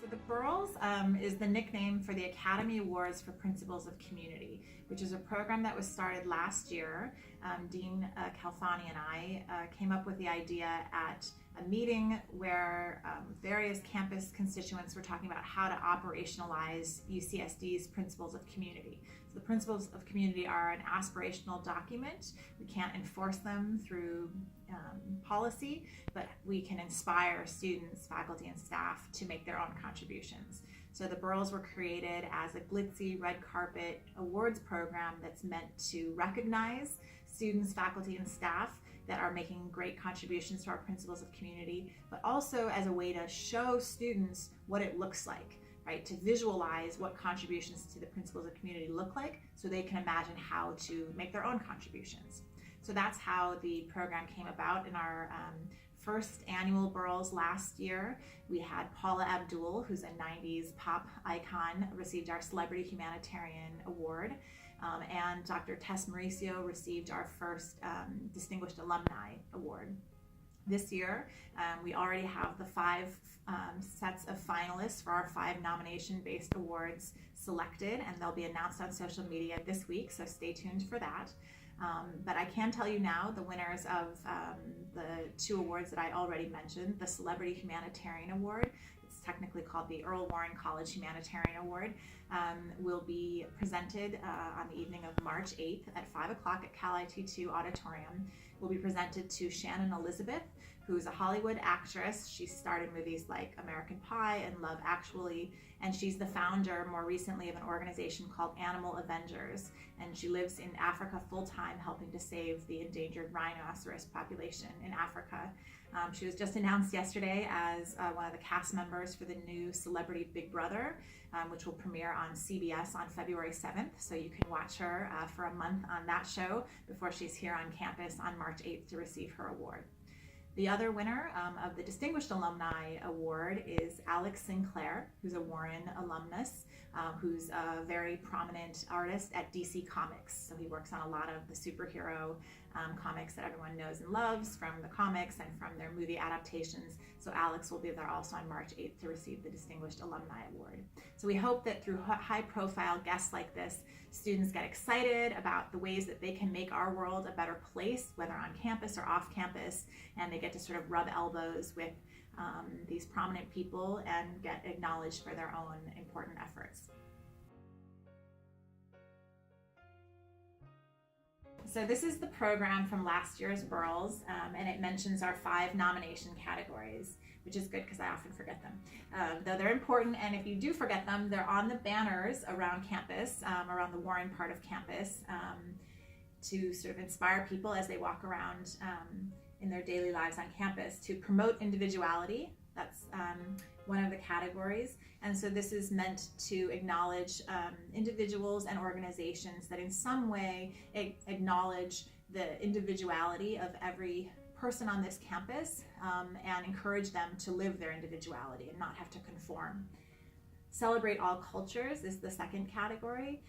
The BEARLS is the nickname for the Academy Awards for Principles of Community, which is a program that was started last year. Dean Kalfani and I came up with the idea at a meeting where various campus constituents were talking about how to operationalize UCSD's Principles of Community. So the Principles of Community are an aspirational document. We can't enforce them through policy, but we can inspire students, faculty, and staff to make their own contributions. So the BEARLS were created as a glitzy red carpet awards program that's meant to recognize students, faculty, and staff that are making great contributions to our Principles of Community, but also as a way to show students what it looks like, right? To visualize what contributions to the Principles of Community look like so they can imagine how to make their own contributions. So that's how the program came about. In our first annual BEARLS last year, we had Paula Abdul, who's a 90s pop icon, received our Celebrity Humanitarian Award, and Dr. Tess Mauricio received our first Distinguished Alumni Award. This year, we already have the 5 sets of finalists for our 5 nomination-based awards selected, and they'll be announced on social media this week, so stay tuned for that. But I can tell you now the winners of the 2 awards that I already mentioned. The Celebrity Humanitarian Award, it's technically called the Earl Warren College Humanitarian Award, will be presented on the evening of March 8th at 5 o'clock at Cal IT2 Auditorium. Will be presented to Shannon Elizabeth, who's a Hollywood actress. She starred in movies like American Pie and Love Actually, and she's the founder more recently of an organization called Animal Avengers, and she lives in Africa full-time helping to save the endangered rhinoceros population in Africa. She was just announced yesterday as one of the cast members for the new Celebrity Big Brother, which will premiere on CBS on February 7th, so you can watch her for a month on that show before she's here on campus on March 8th to receive her award. The other winner of the Distinguished Alumni Award is Alex Sinclair, who's a Warren alumnus, who's a very prominent artist at DC Comics. So he works on a lot of the superhero comics that everyone knows and loves from the comics and from their movie adaptations. So Alex will be there also on March 8th to receive the Distinguished Alumni Award. So we hope that through high-profile guests like this, students get excited about the ways that they can make our world a better place, whether on campus or off campus, and they get to sort of rub elbows with these prominent people and get acknowledged for their own important efforts. So this is the program from last year's BEARLS, and it mentions our 5 nomination categories, which is good because I often forget them. Though they're important, and if you do forget them, they're on the banners around campus, around the Warren part of campus, to sort of inspire people as they walk around in their daily lives on campus, to promote individuality. That's one of the categories. And so this is meant to acknowledge individuals and organizations that in some way acknowledge the individuality of every person on this campus and encourage them to live their individuality and not have to conform. Celebrate all cultures is the second category,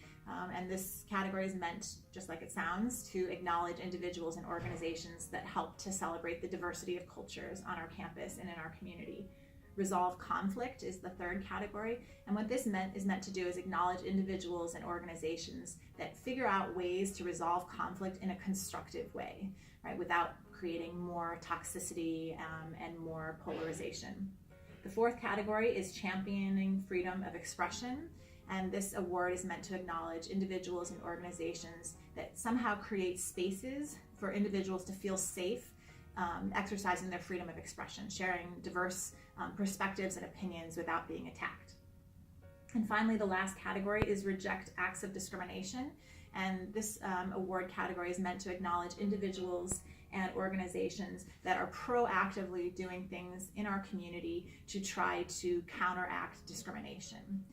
and this category is meant, just like it sounds, to acknowledge individuals and organizations that help to celebrate the diversity of cultures on our campus and in our community. Resolve conflict is the third category, and what this is meant to do is acknowledge individuals and organizations that figure out ways to resolve conflict in a constructive way, right, without creating more toxicity and more polarization. The fourth category is championing freedom of expression, and this award is meant to acknowledge individuals and organizations that somehow create spaces for individuals to feel safe exercising their freedom of expression, sharing diverse perspectives and opinions without being attacked. And finally, the last category is reject acts of discrimination, and this award category is meant to acknowledge individuals and organizations that are proactively doing things in our community to try to counteract discrimination.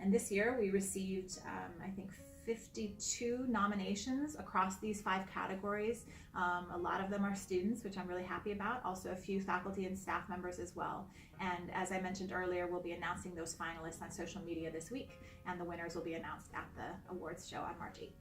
And this year we received, I think, 52 nominations across these 5 categories. A lot of them are students, which I'm really happy about, also a few faculty and staff members as well. And as I mentioned earlier, we'll be announcing those finalists on social media this week, and the winners will be announced at the awards show on March 8th.